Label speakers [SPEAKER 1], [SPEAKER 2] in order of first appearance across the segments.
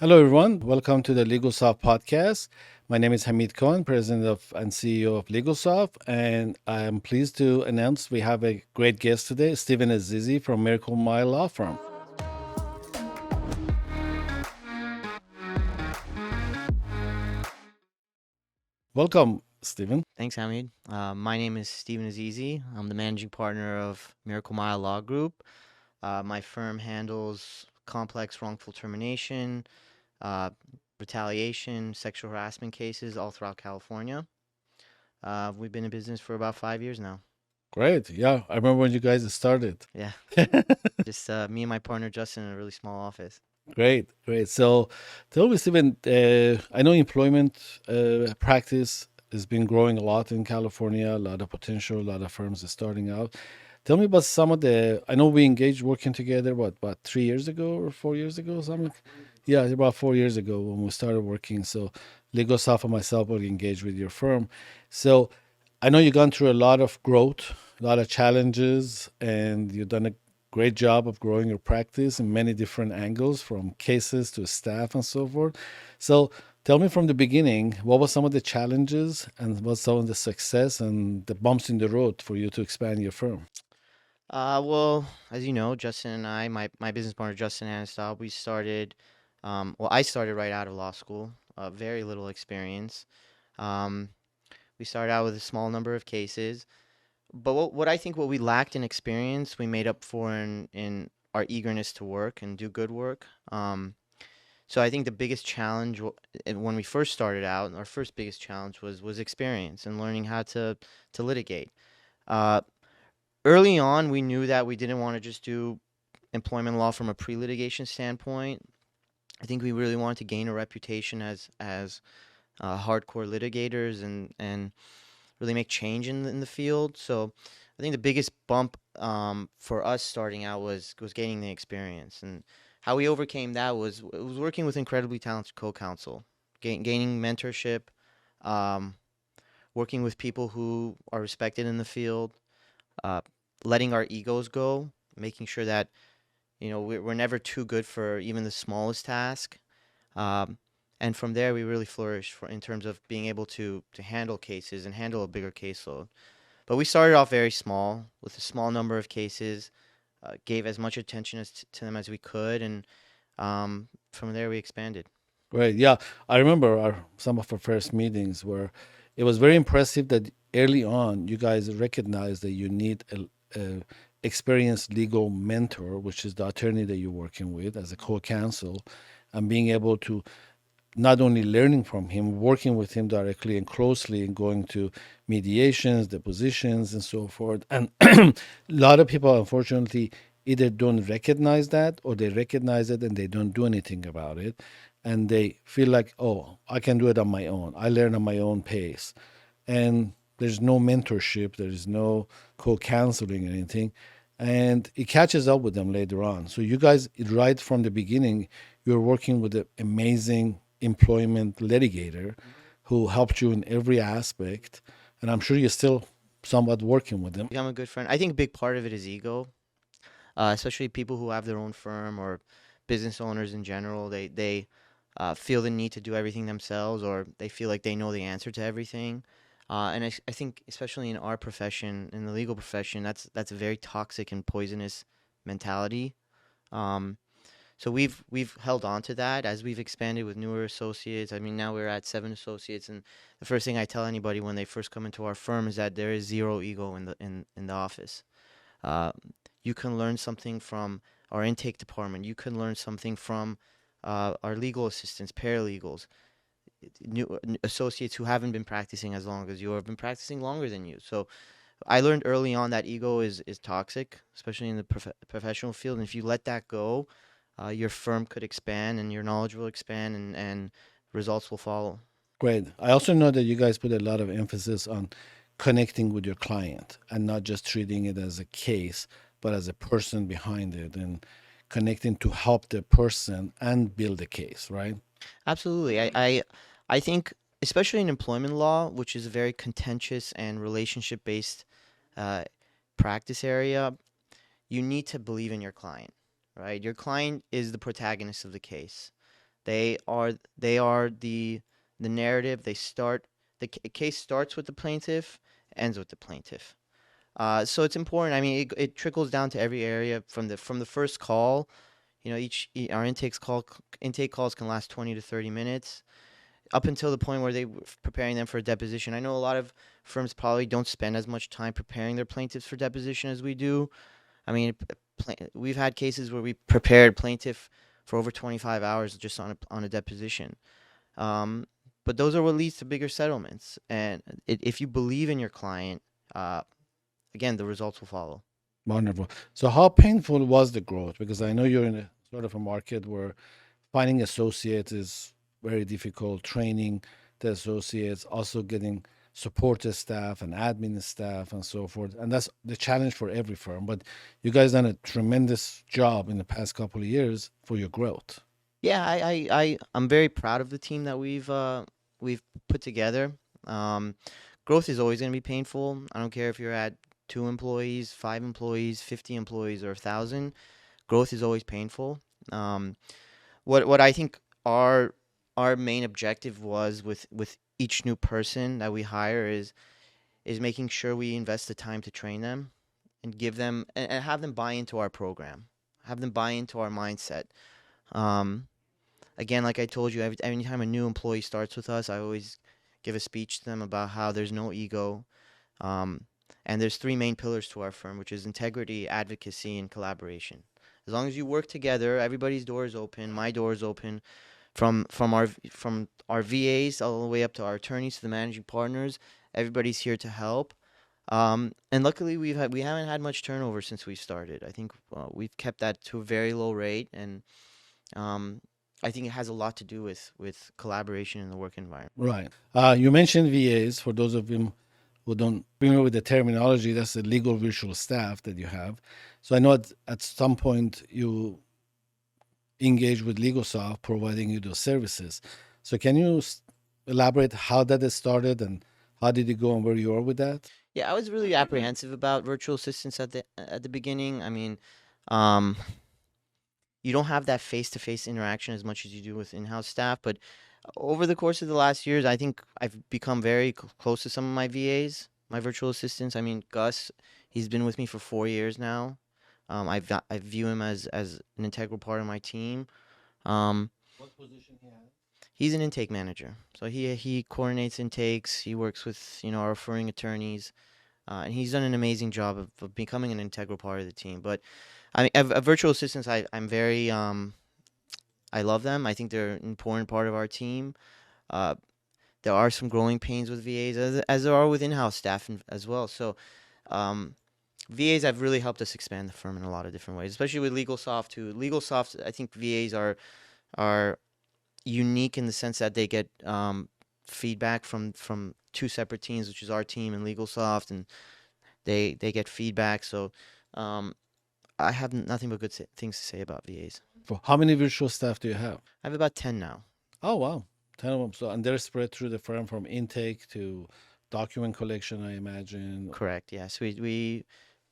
[SPEAKER 1] Hello, everyone. Welcome to the LegalSoft podcast. My name is Hamid Kohan, President of and CEO of LegalSoft, and I am pleased to announce we have a great guest today, Stephen Azizi from Miracle Mile Law Firm. Welcome, Stephen.
[SPEAKER 2] Thanks, Hamid. My name is Stephen Azizi. I'm the managing partner of Miracle Mile Law Group. My firm handles complex wrongful termination, uh, retaliation, sexual harassment cases all throughout California. We've been in business for about 5 years now.
[SPEAKER 1] Great. Yeah, I remember when you guys started.
[SPEAKER 2] Yeah, just me and my partner Justin in a really small office.
[SPEAKER 1] Great, great. So tell me, Stephen, I know employment practice has been growing a lot in California, a lot of potential, a lot of firms are starting out. Tell me about some of I know we engaged working together, what, about 3 years ago or 4 years ago, something? Yeah, about 4 years ago when we started working. So LegalSoft and myself were engaged with your firm. So I know you've gone through a lot of growth, a lot of challenges, and you've done a great job of growing your practice in many different angles, from cases to staff and so forth. So tell me from the beginning, what were some of the challenges and what's some of the success and the bumps in the road for you to expand your firm?
[SPEAKER 2] Well, as you know, Justin and I, my business partner Justin Anastab, I started right out of law school, very little experience. Um, we started out with a small number of cases, but what we lacked in experience, we made up for in our eagerness to work and do good work. So I think the biggest challenge when we first started out, our first biggest challenge was experience and learning how to litigate. Uh, Early on, we knew that we didn't want to just do employment law from a pre-litigation standpoint. I think we really wanted to gain a reputation as hardcore litigators and really make change in the field. So I think the biggest bump for us starting out was gaining the experience, and how we overcame that was working with incredibly talented co-counsel, gaining mentorship, um, working with people who are respected in the field, uh, letting our egos go, making sure that we're never too good for even the smallest task. Um, and from there, we really flourished in terms of being able to handle cases and handle a bigger caseload. But we started off very small with a small number of cases, gave as much attention to them as we could, and from there we expanded.
[SPEAKER 1] Right. Yeah. I remember some of our first meetings where it was very impressive that early on you guys recognized that you need a experienced legal mentor, which is the attorney that you're working with as a co-counsel, and being able to not only learning from him, working with him directly and closely and going to mediations, depositions, and so forth. And a lot of people, unfortunately, either don't recognize that or they recognize it and they don't do anything about it. And they feel like, oh, I can do it on my own. I learn on my own pace. And there's no mentorship, there's no co counseling or anything. And it catches up with them later on. So, you guys, right from the beginning, you're working with an amazing employment litigator who helped you in every aspect. And I'm sure you're still somewhat working with them.
[SPEAKER 2] Become a good friend. I think a big part of it is ego, especially people who have their own firm or business owners in general. They feel the need to do everything themselves, or they feel like they know the answer to everything. And I think, especially in our profession, in the legal profession, that's a very toxic and poisonous mentality. Um, so we've held on to that as we've expanded with newer associates. I mean, now we're at 7 associates, and the first thing I tell anybody when they first come into our firm is that there is zero ego in the office. Uh, you can learn something from our intake department. You can learn something from our legal assistants, paralegals, new associates who haven't been practicing as long as you or have been practicing longer than you. So I learned early on that ego is toxic, especially in the professional field. And if you let that go, your firm could expand and your knowledge will expand and results will follow.
[SPEAKER 1] Great. I also know that you guys put a lot of emphasis on connecting with your client and not just treating it as a case, but as a person behind it and connecting to help the person and build a case, right?
[SPEAKER 2] Absolutely. I think, especially in employment law, which is a very contentious and relationship based uh, practice area, you need to believe in your client, right? Your client is the protagonist of the case. They are the narrative. Case starts with the plaintiff, ends with the plaintiff. So it's important. I mean, it trickles down to every area from the first call. Our intake calls can last 20 to 30 minutes up until the point where they preparing them for a deposition. I know a lot of firms probably don't spend as much time preparing their plaintiffs for deposition as we do. I mean, we've had cases where we prepared plaintiff for over 25 hours just on a deposition. Um, but those are what leads to bigger settlements. And if you believe in your client, uh, again, the results will follow.
[SPEAKER 1] Wonderful. So how painful was the growth? Because I know you're in a sort of a market where finding associates is very difficult, training the associates, also getting supportive staff and admin staff and so forth. And that's the challenge for every firm. But you guys done a tremendous job in the past couple of years for your growth.
[SPEAKER 2] Yeah, I'm very proud of the team that we've put together. Um, Growth is always going to be painful. I don't care if you're at 2 employees, 5 employees, 50 employees, or 1,000. Growth is always painful. Um, what I think our main objective was with each new person that we hire is making sure we invest the time to train them and give them and have them buy into our program, have them buy into our mindset. Um, Again, like I told you, every time a new employee starts with us, I always give a speech to them about how there's no ego. Um, and there's three main pillars to our firm, which is integrity, advocacy, and collaboration. As long as you work together, everybody's door is open. My door is open from our VAs all the way up to our attorneys to the managing partners. Everybody's here to help. And luckily, we haven't had much turnover since we started. I think we've kept that to a very low rate, and um, I think it has a lot to do with collaboration in the work environment.
[SPEAKER 1] Right. You mentioned VAs. For those of you who don't familiar with the terminology, that's the legal virtual staff that you have. So I know at some point you engage with LegalSoft providing you those services. So can you elaborate how that has started and how did it go and where you are with that?
[SPEAKER 2] Yeah, I was really apprehensive about virtual assistants at the beginning. I mean, um, you don't have that face-to-face interaction as much as you do with in-house staff, but over the course of the last years, I think I've become very close to some of my VAs, my virtual assistants. I mean, Gus, he's been with me for 4 years now. I view him as an integral part of my team. Um,
[SPEAKER 1] What position he has?
[SPEAKER 2] he's an intake manager, so he coordinates intakes. He works with our referring attorneys, and he's done an amazing job of becoming an integral part of the team. But I mean, virtual assistants, I love them. I think they're an important part of our team. Uh, there are some growing pains with VAs, as there are with in-house staff as well. So, um, VAs have really helped us expand the firm in a lot of different ways, especially with LegalSoft too. LegalSoft, I think VAs are unique in the sense that they get feedback from two separate teams, which is our team and LegalSoft, and they get feedback. So, um, I have nothing but good things to say about VAs.
[SPEAKER 1] For how many virtual staff do you have?
[SPEAKER 2] I have about 10 now.
[SPEAKER 1] Oh wow, 10 of them. So and they're spread through the firm from intake to document collection, I imagine.
[SPEAKER 2] Correct. Yes. We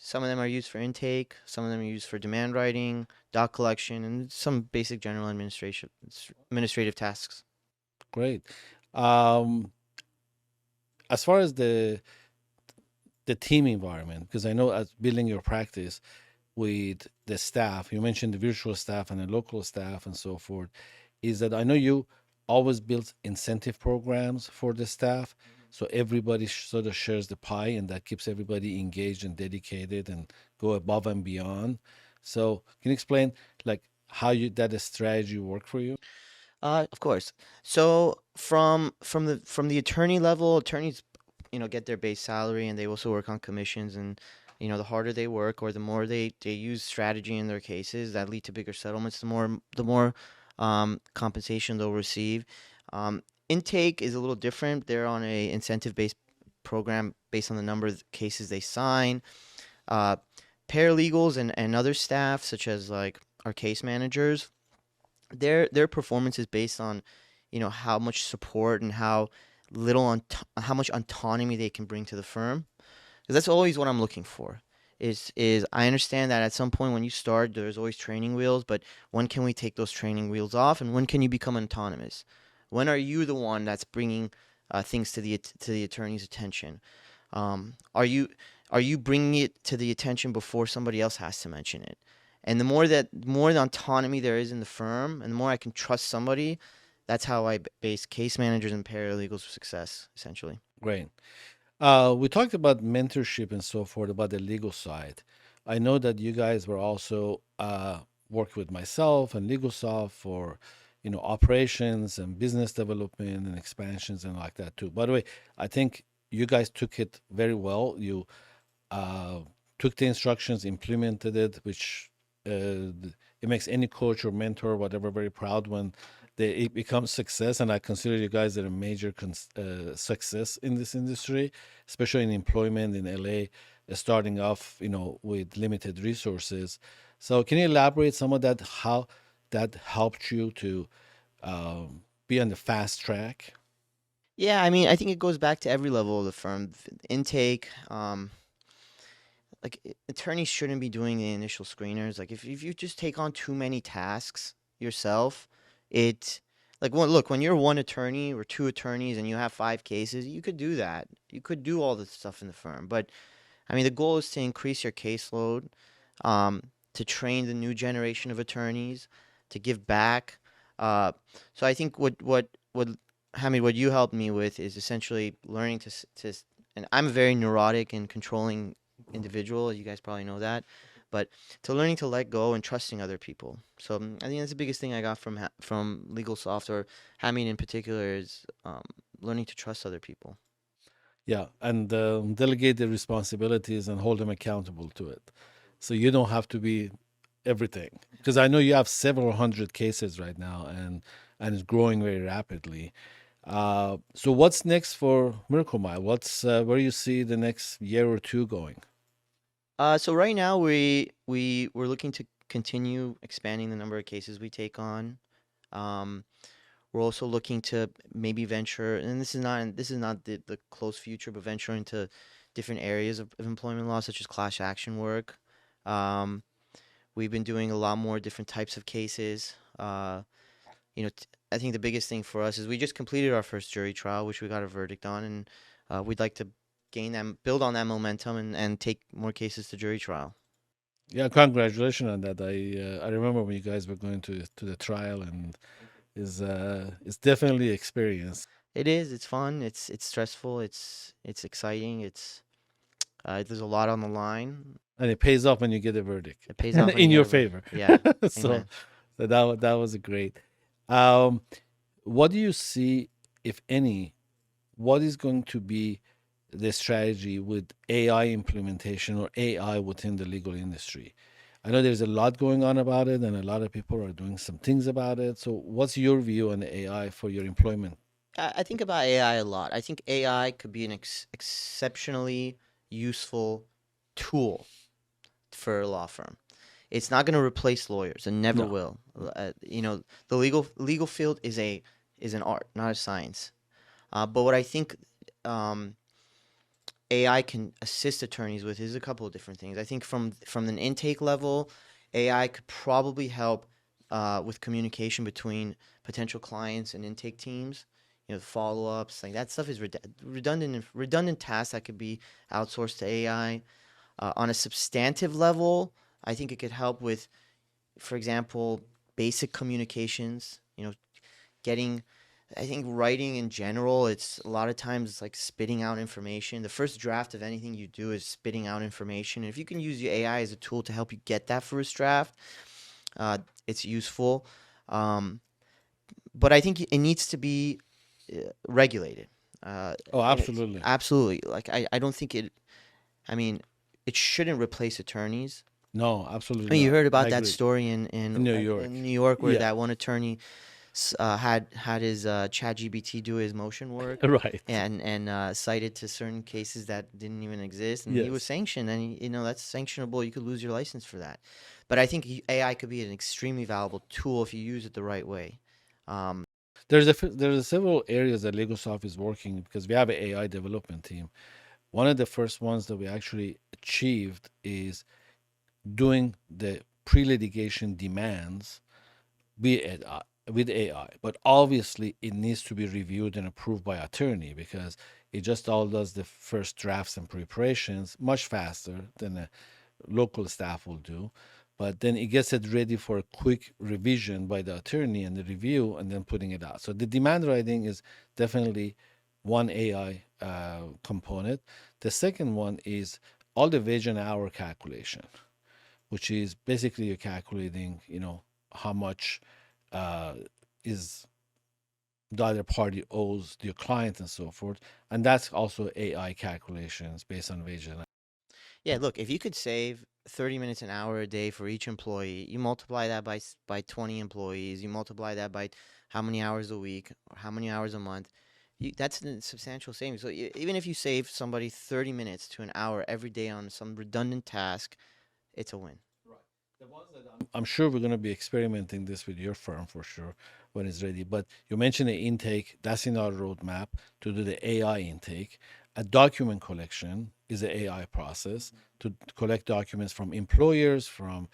[SPEAKER 2] some of them are used for intake, some of them are used for demand writing, doc collection, and some basic general administrative tasks.
[SPEAKER 1] Great. Um, as far as the team environment, because I know as building your practice with the staff, you mentioned the virtual staff and the local staff and so forth, is that I know you always build incentive programs for the staff. So everybody sort of shares the pie and that keeps everybody engaged and dedicated and go above and beyond. So can you explain like how you that a strategy work for you?
[SPEAKER 2] Of course. So from the attorney level, attorneys get their base salary and they also work on commissions, and the harder they work or the more they use strategy in their cases that lead to bigger settlements, the more compensation they'll receive. Intake is a little different. They're on a incentive based program based on the number of cases they sign. Uh, Paralegals and other staff, such as like our case managers, their performance is based on how much support and how much autonomy they can bring to the firm, because that's always what I'm looking for. is I understand that at some point when you start, there's always training wheels, but when can we take those training wheels off, and when can you become autonomous? When are you the one that's bringing things to the attorney's attention? Are you bringing it to the attention before somebody else has to mention it? And the more the autonomy there is in the firm, and the more I can trust somebody, that's how I base case managers and paralegals for success, essentially.
[SPEAKER 1] Great. We talked about mentorship and so forth, about the legal side. I know that you guys were also working with myself and LegalSoft for, operations and business development and expansions and like that too. By the way, I think you guys took it very well. You uh, took the instructions, implemented it, which it makes any coach or mentor, whatever, very proud when it becomes success. And I consider you guys are a major success in this industry, especially in employment in LA, starting off, with limited resources. So, can you elaborate some of that? How that helped you to be on the fast track?
[SPEAKER 2] Yeah, I mean, I think it goes back to every level of the firm. Intake, attorneys shouldn't be doing the initial screeners. Like if you just take on too many tasks yourself, it look, when you're one attorney or two attorneys and you have five cases, you could do that. You could do all this stuff in the firm. But I mean, the goal is to increase your caseload, to train the new generation of attorneys, to give back. Uh, so I think what Hamid, what you helped me with is essentially learning and I'm a very neurotic and controlling individual. You guys probably know that, but to learning to let go and trusting other people. So I think that's the biggest thing I got from Legal Soft, or Hamid in particular, is learning to trust other people.
[SPEAKER 1] Yeah, and delegate the responsibilities and hold them accountable to it. So you don't have to be everything. Because I know you have several hundred cases right now, and it's growing very rapidly. So what's next for Miracle Mile? What's where you see the next year or two going?
[SPEAKER 2] So right now we're looking to continue expanding the number of cases we take on. Um, we're also looking to maybe venture, and this is not the close future, but venture into different areas of employment law, such as class action work. Um, we've been doing a lot more different types of cases. I think the biggest thing for us is we just completed our first jury trial, which we got a verdict on, and we'd like to build on that momentum, and take more cases to jury trial.
[SPEAKER 1] Yeah, congratulations on that. I remember when you guys were going to the trial, and is it's definitely experience,
[SPEAKER 2] It is. It's fun. It's stressful. It's exciting. There's a lot on the line.
[SPEAKER 1] and it pays off when you get a verdict
[SPEAKER 2] It pays off when you
[SPEAKER 1] in
[SPEAKER 2] get
[SPEAKER 1] your
[SPEAKER 2] a ver
[SPEAKER 1] favor.
[SPEAKER 2] Yeah.
[SPEAKER 1] so,
[SPEAKER 2] Amen.
[SPEAKER 1] that was a great. Um, what do you see, if any? What is going to be the strategy with AI implementation or AI within the legal industry? I know there's a lot going on about it, and a lot of people are doing some things about it. So, what's your view on AI for your employment?
[SPEAKER 2] I think about AI a lot. I think AI could be an exceptionally useful tool for a law firm. It's not going to replace lawyers, and never
[SPEAKER 1] No,
[SPEAKER 2] will.
[SPEAKER 1] no.
[SPEAKER 2] The legal field is an art, not a science. But what I think um, AI can assist attorneys with is a couple of different things. I think from an intake level, AI could probably help with communication between potential clients and intake teams. Follow ups, like that stuff is redundant tasks that could be outsourced to AI. On a substantive level, I think it could help with, for example, basic communications. Getting I think writing in general, it's a lot of times it's like spitting out information. The first draft of anything you do is spitting out information. And if you can use your AI as a tool to help you get that first draft, uh, it's useful. Um, but I think it needs to be regulated.
[SPEAKER 1] Oh,
[SPEAKER 2] And it's
[SPEAKER 1] absolutely.
[SPEAKER 2] absolutely, like, I don't think I mean, it shouldn't replace attorneys.
[SPEAKER 1] No, absolutely
[SPEAKER 2] I mean, you
[SPEAKER 1] not.
[SPEAKER 2] heard
[SPEAKER 1] I
[SPEAKER 2] about that
[SPEAKER 1] agree.
[SPEAKER 2] story
[SPEAKER 1] In New
[SPEAKER 2] in
[SPEAKER 1] York.
[SPEAKER 2] New York, where
[SPEAKER 1] Yeah,
[SPEAKER 2] that one attorney had his ChatGPT do his motion work,
[SPEAKER 1] right.
[SPEAKER 2] and cited to certain cases that didn't even exist, and he was
[SPEAKER 1] Yes.
[SPEAKER 2] sanctioned, and that's sanctionable. You could lose your license for that. But I think AI could be an extremely valuable tool if you use it the right way. Um,
[SPEAKER 1] There's several areas that LegalSoft is working because we have an AI development team. One of the first ones that we actually achieved is doing the pre-litigation demands with AI. But obviously, it needs to be reviewed and approved by attorney because it just all does the first drafts and preparations much faster than a local staff will do. But then it gets it ready for a quick revision by the attorney and the review, and then putting it out. So the demand writing is definitely one AI component. The second one is all the wage and hour calculation, which is basically you're calculating, how much uh, is the other party owes your client and so forth. And that's also AI calculations based on wage and
[SPEAKER 2] Yeah, look, if you could save 30 minutes an hour a day for each employee, you multiply that by 20 employees, you multiply that by how many hours a week or how many hours a month. That's a substantial savings. So even if you save somebody 30 minutes to an hour every day on some redundant task, it's a win.
[SPEAKER 1] I'm sure we're going to be experimenting this with your firm for sure when it's ready. But you mentioned the intake, that's in our roadmap to do the AI intake. A document collection is an AI process to collect documents from employers, from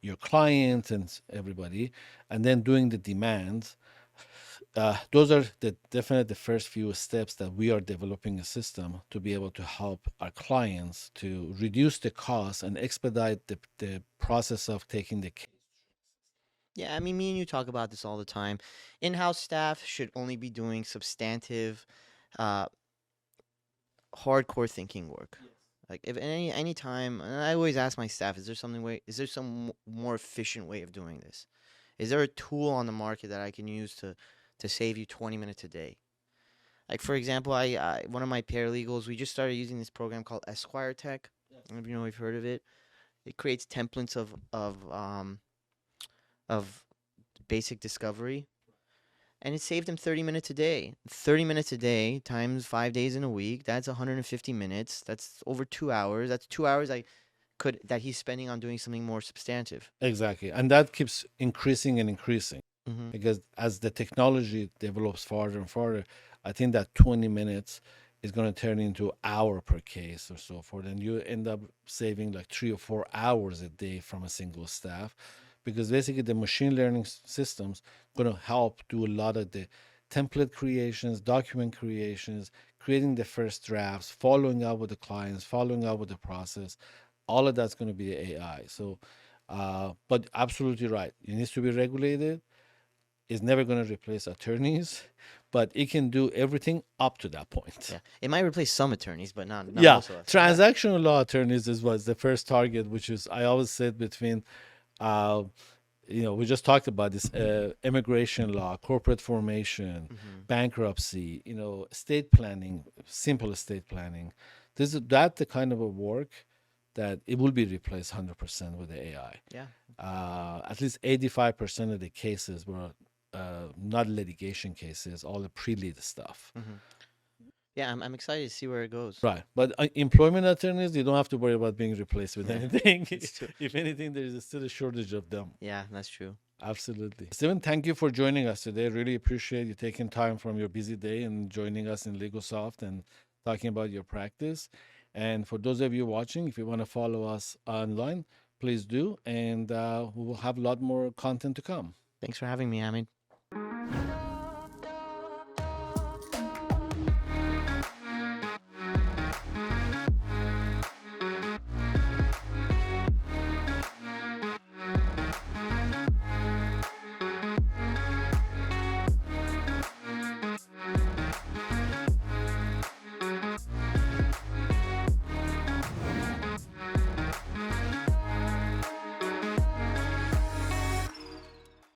[SPEAKER 1] your clients, and everybody, and then doing the demands. Those are the definitely the first few steps that we are developing a system to be able to help our clients to reduce the cost and expedite the process of taking the case.
[SPEAKER 2] Yeah, I mean, me and you talk about this all the time. In-house staff should only be doing substantive, uh, hardcore thinking work. Like if any time, and I always ask my staff, is there some more efficient way of doing this? Is there a tool on the market that I can use to save you 20 minutes a day? Like for example, I one of my paralegals, we just started using this program called Esquire Tech. I don't know if you know if you've heard of it. It creates templates of basic discovery, and it saved him 30 minutes a day. 30 minutes a day times 5 days in a week. That's 150 minutes. That's over 2 hours. That's 2 hours I could that he's spending on doing something more substantive.
[SPEAKER 1] Exactly. And that keeps increasing and increasing
[SPEAKER 2] Hmm.
[SPEAKER 1] because as the technology develops farther and farther, I think that 20 minutes is going to turn into hour per case or so forth. And you end up saving like 3 or 4 hours a day from a single staff because basically the machine learning systems going to help do a lot of the template creations, document creations, creating the first drafts, following up with the clients, following up with the process. All of that's going to be AI. So, but absolutely right. It needs to be regulated. It's never going to replace attorneys, but it can do everything up to that point.
[SPEAKER 2] Yeah, it might replace some attorneys, but not
[SPEAKER 1] Yeah,
[SPEAKER 2] most of us.
[SPEAKER 1] transactional law attorneys is was the first target, which is I always said between, uh, we just talked about this immigration law, corporate formation,
[SPEAKER 2] Hmm.
[SPEAKER 1] bankruptcy, estate planning, simple estate planning. This is that the kind of a work that it will be replaced 100% with the AI.
[SPEAKER 2] Yeah.
[SPEAKER 1] At least 85% of the cases were not litigation cases, all the pre-lit stuff.
[SPEAKER 2] Hmm. Yeah, I'm excited to see where it goes.
[SPEAKER 1] Right. But employment attorneys, you don't have to worry about being replaced with
[SPEAKER 2] Yeah,
[SPEAKER 1] anything.
[SPEAKER 2] it's true.
[SPEAKER 1] If anything, there is still a shortage of them.
[SPEAKER 2] Yeah, that's true.
[SPEAKER 1] Absolutely. Steven, thank you for joining us today. Really appreciate you taking time from your busy day and joining us in LegalSoft and talking about your practice. And for those of you watching, if you want to follow us online, please do. And we will have a lot more content to come.
[SPEAKER 2] Thanks for having me, Hamid.